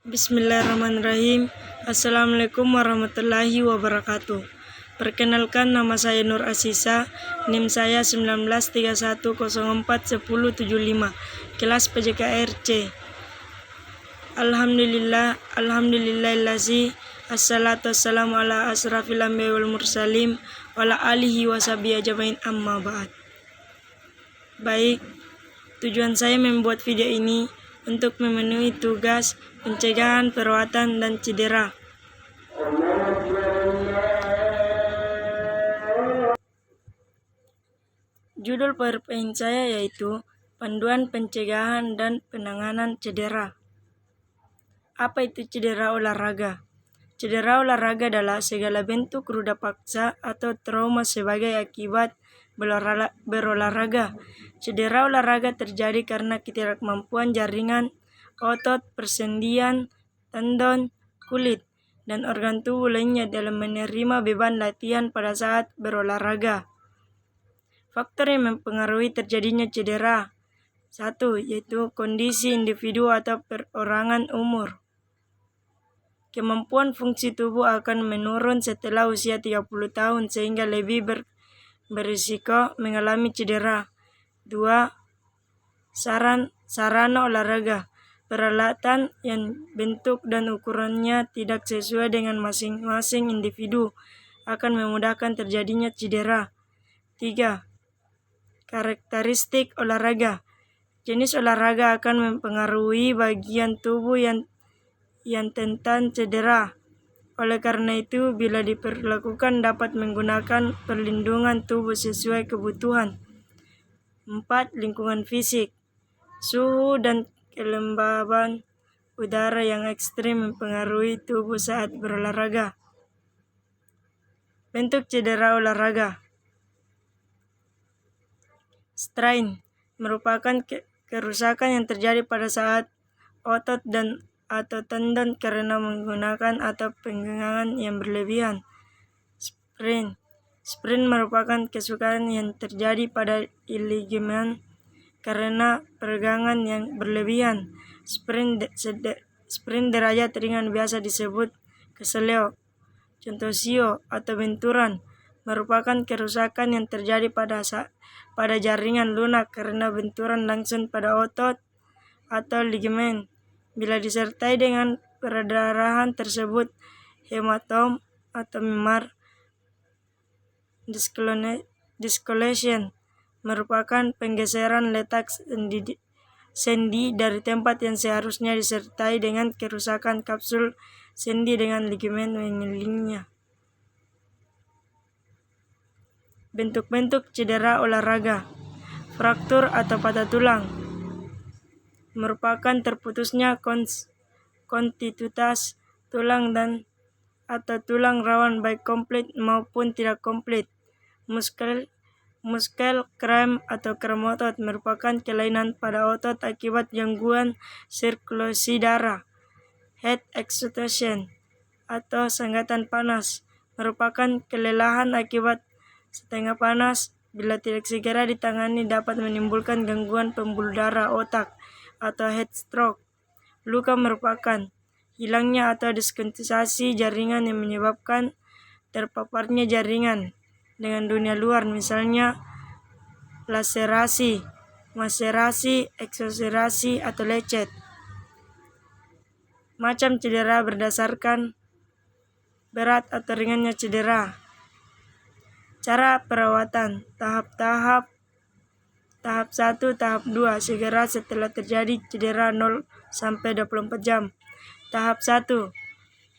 Bismillahirrahmanirrahim. Assalamualaikum warahmatullahi wabarakatuh. Perkenalkan, nama saya Nur Asisa, NIM saya 1931041075, kelas PJKR C. Alhamdulillahillazi assalatu wassalamu ala asrafil anbiya wal mursalin wa ala alihi wa sahbihi ajmain, amma ba'd. Baik, tujuan saya membuat video ini untuk memenuhi tugas pencegahan, perawatan, dan cedera. Judul PowerPoint saya yaitu Panduan Pencegahan dan Penanganan Cedera. Apa itu cedera olahraga? Cedera olahraga adalah segala bentuk ruda paksa atau trauma sebagai akibat berolahraga. Cedera olahraga terjadi karena ketidakmampuan jaringan, otot, persendian, tendon, kulit, dan organ tubuh lainnya dalam menerima beban latihan pada saat berolahraga. Faktor yang mempengaruhi terjadinya cedera. 1. Yaitu kondisi individu atau perorangan umur. Kemampuan fungsi tubuh akan menurun setelah usia 30 tahun sehingga lebih berisiko mengalami cedera. 2. Sarana olahraga. Peralatan yang bentuk dan ukurannya tidak sesuai dengan masing-masing individu akan memudahkan terjadinya cedera. 3. Karakteristik olahraga. Jenis olahraga akan mempengaruhi bagian tubuh yang rentan cedera. Oleh karena itu, bila diperlakukan dapat menggunakan perlindungan tubuh sesuai kebutuhan. 4. Lingkungan fisik. Suhu dan kelembaban udara yang ekstrim mempengaruhi tubuh saat berolahraga. Bentuk cedera olahraga. Strain merupakan kerusakan yang terjadi pada saat otot dan atau tendon karena menggunakan atau penggenangan yang berlebihan. Sprain merupakan kerusakan yang terjadi pada ligamen karena peregangan yang berlebihan. Sprain derajat ringan biasa disebut keseleo, contusio, atau benturan, merupakan kerusakan yang terjadi pada jaringan lunak karena benturan langsung pada otot atau ligamen. Bila disertai dengan perdarahan tersebut hematom atau memar. Discoloration merupakan penggeseran letak sendi dari tempat yang seharusnya disertai dengan kerusakan kapsul sendi dengan ligamen mengelilingnya. Bentuk-bentuk cedera olahraga. Fraktur atau patah tulang merupakan terputusnya kontinuitas tulang dan atau tulang rawan baik komplit maupun tidak komplit. Muskel kram atau kram otot merupakan kelainan pada otot akibat gangguan sirkulasi darah. Heat exhaustion atau sanggatan panas merupakan kelelahan akibat setengah panas. Bila tidak segera ditangani dapat menimbulkan gangguan pembuluh darah otak atau heat stroke. Luka merupakan hilangnya atau diskondensasi jaringan yang menyebabkan terpaparnya jaringan dengan dunia luar, misalnya laserasi, maserasi, eksoserasi, atau lecet. Macam cedera berdasarkan berat atau ringannya cedera. Cara perawatan. Tahap 1, tahap 2, segera setelah terjadi cedera 0-24 jam. Tahap 1,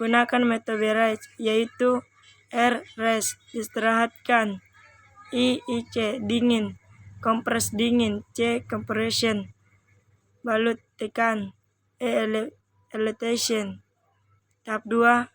gunakan metode rest, yaitu R rest, istirahatkan, IC dingin, kompres dingin, C compression, balut tekan, elevation. Tahap 2,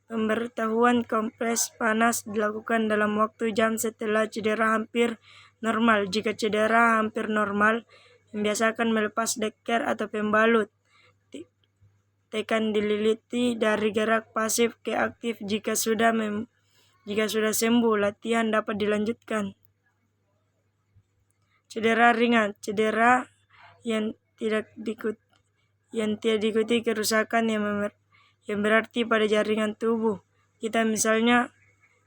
pemberitahuan kompres panas dilakukan dalam waktu jam setelah cedera hampir normal. Jika cedera hampir normal, membiasakan melepas deker atau pembalut. Tekan dililiti dari gerak pasif ke aktif. Jika sudah sembuh, latihan dapat dilanjutkan. Cedera ringan, cedera yang tidak yang tidak diikuti kerusakan yang berarti pada jaringan tubuh kita, misalnya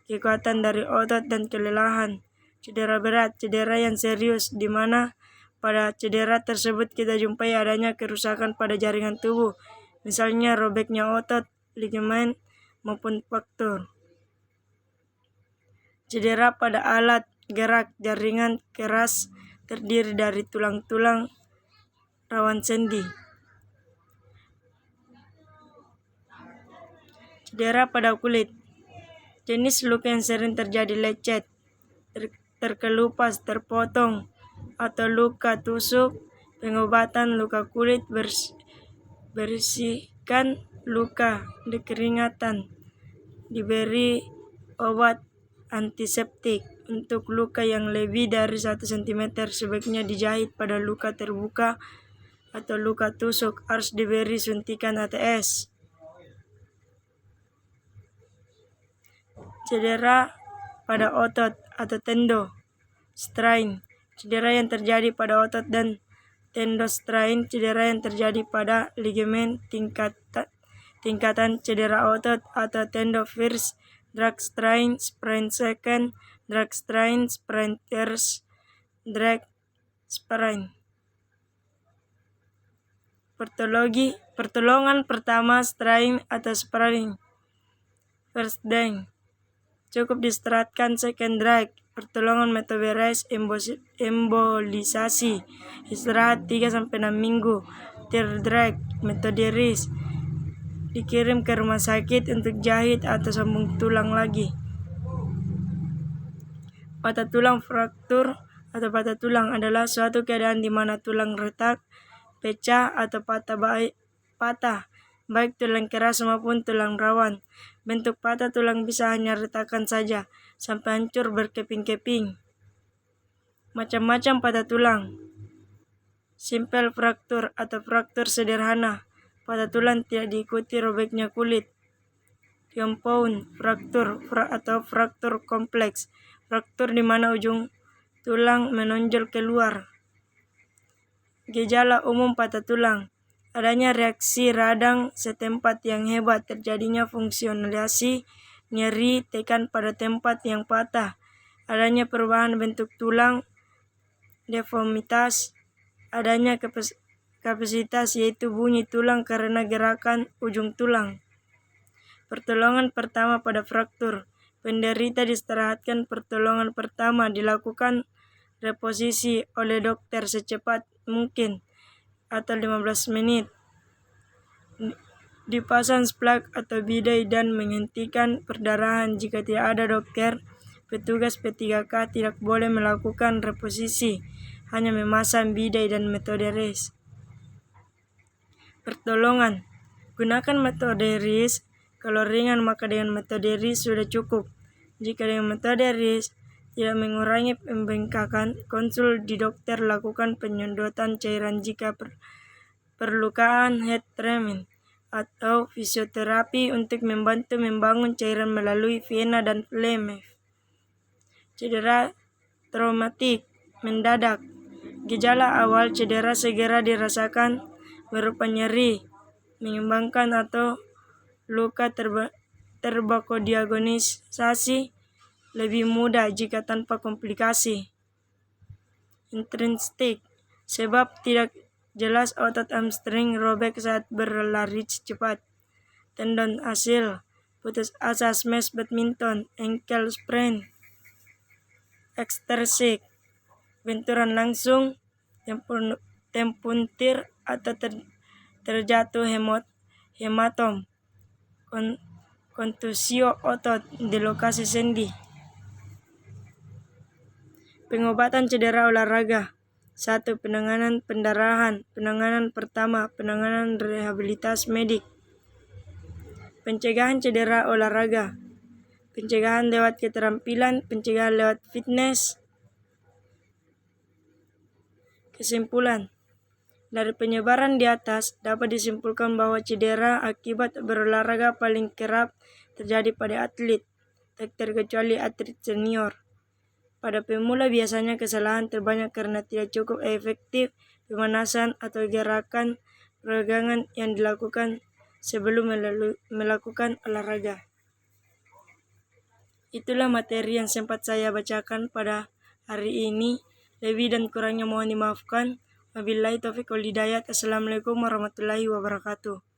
kekuatan dari otot dan kelelahan. Cedera berat, cedera yang serius, di mana pada cedera tersebut kita jumpai adanya kerusakan pada jaringan tubuh, misalnya robeknya otot, ligamen, maupun fraktur. Cedera pada alat gerak, jaringan keras terdiri dari tulang-tulang rawan sendi. Cedera pada kulit, jenis luka yang sering terjadi lecet, terkelupas, terpotong, atau luka tusuk. Pengobatan luka kulit bersihkan luka, dikeringatan, diberi obat antiseptik. Untuk luka yang lebih dari 1 cm sebaiknya dijahit. Pada luka terbuka atau luka tusuk harus diberi suntikan ATS. Cedera pada otot atau tendo, strain, cedera yang terjadi pada otot dan tendo. Strain, cedera yang terjadi pada ligamen. Tingkatan cedera otot atau tendo: first, drag strain, sprain; second, drag strain, sprain; third, drag sprain. Pertolongan pertama, strain atau sprain. First drag, cukup diistirahatkan. Second drag, pertolongan metabolis embolisasi, istirahat 3-6 minggu. Third drag, metode RIS, dikirim ke rumah sakit untuk jahit atau sambung tulang lagi. Patah tulang, fraktur atau patah tulang adalah suatu keadaan di mana tulang retak, pecah, atau patah, baik tulang keras maupun tulang rawan. Bentuk patah tulang bisa hanya retakan saja, sampai hancur berkeping-keping. Macam-macam patah tulang: simple fraktur atau fraktur sederhana, patah tulang tidak diikuti robeknya kulit. Compound fraktur atau fraktur kompleks, fraktur di mana ujung tulang menonjol keluar. Gejala umum patah tulang: adanya reaksi radang setempat yang hebat, terjadinya fungsionalisasi, nyeri, tekan pada tempat yang patah, adanya perubahan bentuk tulang, deformitas, adanya kapasitas yaitu bunyi tulang karena gerakan ujung tulang. Pertolongan pertama pada fraktur: penderita diistirahatkan. Pertolongan pertama dilakukan reposisi oleh dokter secepat mungkin atau 15 menit. Dipasang splak atau bidai dan menghentikan perdarahan. Jika tidak ada dokter, petugas P3K tidak boleh melakukan reposisi, hanya memasang bidai dan metode RIS. Pertolongan: gunakan metode RIS. Kalau ringan maka dengan metode RIS sudah cukup. Jika dengan metode RIS tidak mengurangi pembengkakan, konsul di dokter. Lakukan penyedotan cairan jika perlukan head treatment atau fisioterapi untuk membantu membangun cairan melalui vena dan phlegm. Cedera traumatik mendadak. Gejala awal cedera segera dirasakan berupa nyeri, mengembangkan atau luka terbakodiagnosisasi lebih mudah jika tanpa komplikasi. Intrinsik, sebab tidak jelas, otot hamstring robek saat berlari cepat, tendon ACL, putus asa smash badminton, ankle sprain. Ekstrsik, benturan langsung, tempuntir atau terjatuh, hematom, kontusio otot di lokasi sendi. Pengobatan cedera olahraga: 1. Penanganan pendarahan. Penanganan pertama, penanganan rehabilitas medik. Pencegahan cedera olahraga: pencegahan lewat keterampilan, pencegahan lewat fitness. Kesimpulan: dari penyebaran di atas dapat disimpulkan bahwa cedera akibat berolahraga paling kerap terjadi pada atlet, tak terkecuali atlet senior. Pada pemula biasanya kesalahan terbanyak karena tidak cukup efektif pemanasan atau gerakan peregangan yang dilakukan sebelum melakukan olahraga. Itulah materi yang sempat saya bacakan pada hari ini. Lebih dan kurangnya mohon dimaafkan. Wabillahi taufiq wal hidayah. Assalamualaikum warahmatullahi wabarakatuh.